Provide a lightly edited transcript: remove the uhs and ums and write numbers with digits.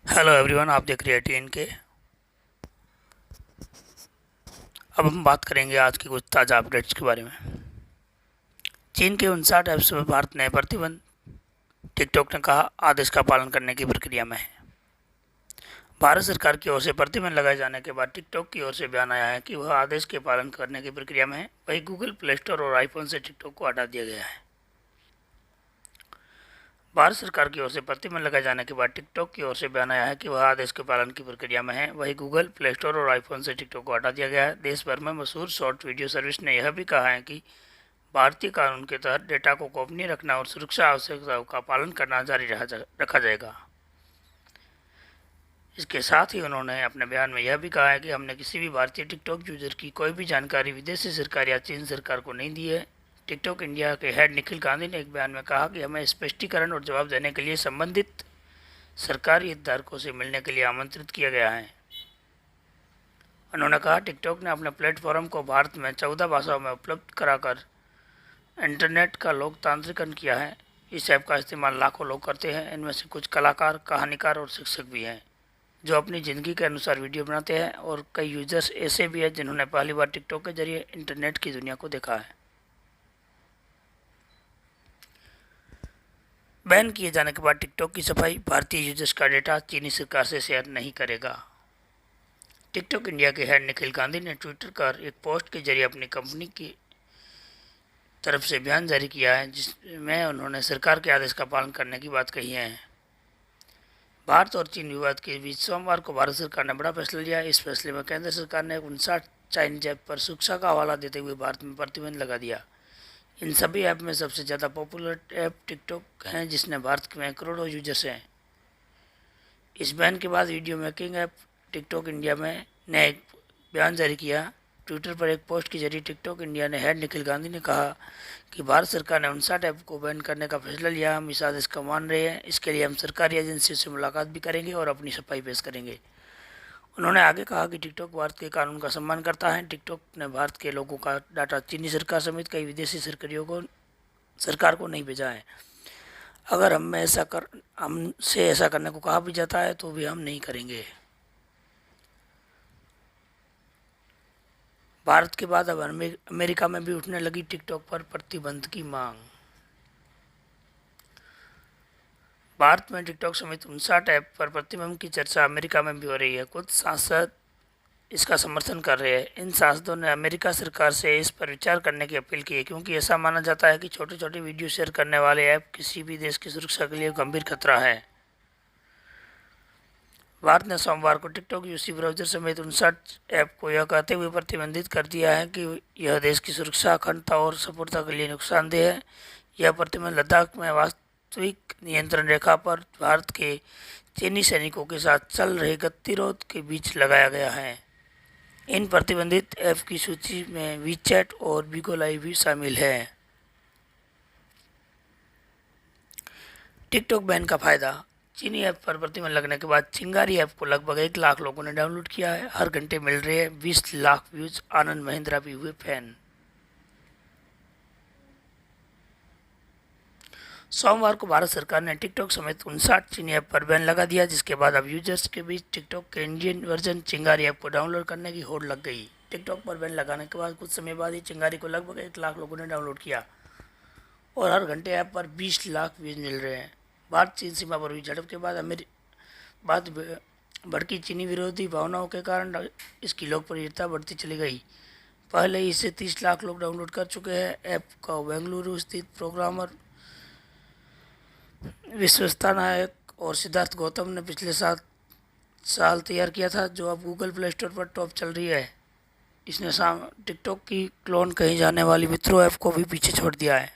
Hello everyone, आप देख रहे हैं टीएन के। अब हम बात करेंगे आज की कुछ ताज़ा अपडेट्स के बारे में। चीन के 59 ऐप्स पर भारत ने प्रतिबंध। टिकटॉक ने कहा आदेश का पालन करने की प्रक्रिया में है। भारत सरकार की ओर से प्रतिबंध लगाए जाने के बाद टिकटॉक की ओर से बयान आया है कि वह आदेश के पालन करने की प्रक्रिया में है। वहीं गूगल प्ले स्टोर और आईफोन से टिकटॉक को हटा दिया गया है। भारत सरकार की ओर से प्रतिबंध लगाए जाने के बाद टिकटॉक की ओर से बयान आया है कि वह आदेश के पालन की प्रक्रिया में है। वहीं गूगल प्ले स्टोर और आईफोन से टिकटॉक को हटा दिया गया है। देश भर में मशहूर शॉर्ट वीडियो सर्विस ने यह भी कहा है कि भारतीय कानून के तहत डेटा को गोपनीय रखना और सुरक्षा आवश्यकताओं का पालन करना जारी रखा जाएगा। इसके साथ ही उन्होंने अपने बयान में यह भी कहा है कि हमने किसी भी भारतीय टिकटॉक यूजर की कोई भी जानकारी विदेशी सरकार या चीन सरकार को नहीं दी है। टिकटॉक इंडिया के हेड निखिल गांधी ने एक बयान में कहा कि हमें स्पष्टीकरण और जवाब देने के लिए संबंधित सरकारी हितधारकों से मिलने के लिए आमंत्रित किया गया है। उन्होंने कहा टिकटॉक ने अपने प्लेटफॉर्म को भारत में 14 भाषाओं में उपलब्ध कराकर इंटरनेट का लोकतांत्रिकरण किया है। इस ऐप का इस्तेमाल लाखों लोग करते हैं। इनमें से कुछ कलाकार, कहानीकार और शिक्षक भी हैं जो अपनी ज़िंदगी के अनुसार वीडियो बनाते हैं, और कई यूजर्स ऐसे भी हैं जिन्होंने पहली बार टिकटॉक के जरिए इंटरनेट की दुनिया को देखा है। बैन किए जाने के बाद टिकटॉक की सफाई, भारतीय यूजर्स का डेटा चीनी सरकार से शेयर नहीं करेगा। टिकटॉक इंडिया के हेड निखिल गांधी ने ट्विटर पर एक पोस्ट के जरिए अपनी कंपनी की तरफ से बयान जारी किया है, जिसमें उन्होंने सरकार के आदेश का पालन करने की बात कही है। भारत और चीन विवाद के बीच सोमवार को भारत सरकार ने बड़ा फैसला लिया। इस फैसले में केंद्र सरकार ने 59 चाइनीज ऐप पर सुरक्षा का हवाला देते हुए भारत में प्रतिबंध लगा दिया। इन सभी ऐप में सबसे ज़्यादा पॉपुलर ऐप टिकटॉक है, जिसने भारत में करोड़ों यूजर्स हैं। इस बैन के बाद video making app TikTok India ने एक बयान जारी किया। ट्विटर पर एक पोस्ट के जरिए टिकटॉक इंडिया ने हेड निखिल गांधी ने कहा कि भारत सरकार ने 59 ऐप को बैन करने का फैसला लिया। हम इस आदेश को मान रहे हैं। इसके लिए हम सरकारी एजेंसियों से मुलाकात भी करेंगे और अपनी सफाई पेश करेंगे। उन्होंने आगे कहा कि टिकटॉक भारत के कानून का सम्मान करता है। टिकटॉक ने भारत के लोगों का डाटा चीनी सरकार समेत कई विदेशी सरकार को नहीं भेजा है। अगर हमसे ऐसा करने को कहा भी जाता है तो भी हम नहीं करेंगे। भारत के बाद अब अमेरिका में भी उठने लगी टिकटॉक पर प्रतिबंध की मांग। भारत में टिकटॉक समेत 59 ऐप पर प्रतिबंध की चर्चा अमेरिका में भी हो रही है। कुछ सांसद इसका समर्थन कर रहे हैं। इन सांसदों ने अमेरिका सरकार से इस पर विचार करने की अपील की है, क्योंकि ऐसा माना जाता है कि छोटे छोटे वीडियो शेयर करने वाले ऐप किसी भी देश की सुरक्षा के लिए गंभीर खतरा है। भारत ने सोमवार को टिकटॉक यूसी ब्राउजर समेत 59 ऐप को यह कहते हुए प्रतिबंधित कर दिया है कि यह देश की सुरक्षा, अखंडता और संपूर्णता के लिए नुकसानदेह है। यह प्रतिबंध लद्दाख में वास्तविक नियंत्रण रेखा पर भारत के चीनी सैनिकों के साथ चल रहे गतिरोध के बीच लगाया गया है। इन प्रतिबंधित ऐप की सूची में वीचैट और बिगोलाई भी शामिल है। टिकटॉक बैन का फायदा। चीनी ऐप पर प्रतिबंध लगने के बाद चिंगारी ऐप को लगभग 1 लाख लोगों ने डाउनलोड किया है। हर घंटे मिल रहे हैं 20 लाख व्यूज। आनंद महिंद्रा भी हुए फैन। सोमवार को भारत सरकार ने टिकटॉक समेत 59 चीनी ऐप पर बैन लगा दिया, जिसके बाद अब यूजर्स के बीच टिकटॉक के इंडियन वर्जन चिंगारी ऐप को डाउनलोड करने की होड़ लग गई। टिकटॉक पर बैन लगाने के बाद कुछ समय बाद ही चिंगारी को लगभग 1 लाख लोगों ने डाउनलोड किया और हर घंटे ऐप पर 20 लाख व्यूज मिल रहे हैं। भारत चीन सीमा पर हुई झड़प के बाद भड़की चीनी विरोधी भावनाओं के कारण इसकी लोकप्रियता बढ़ती चली गई। पहले ही इसे 30 लाख लोग डाउनलोड कर चुके हैं। ऐप का बेंगलुरु स्थित प्रोग्रामर विश्वस्ता नायक और सिद्धार्थ गौतम ने पिछले 7 साल तैयार किया था, जो अब गूगल प्ले स्टोर पर टॉप चल रही है। इसने टिकटॉक की क्लोन कही जाने वाली मित्रों ऐप को भी पीछे छोड़ दिया है।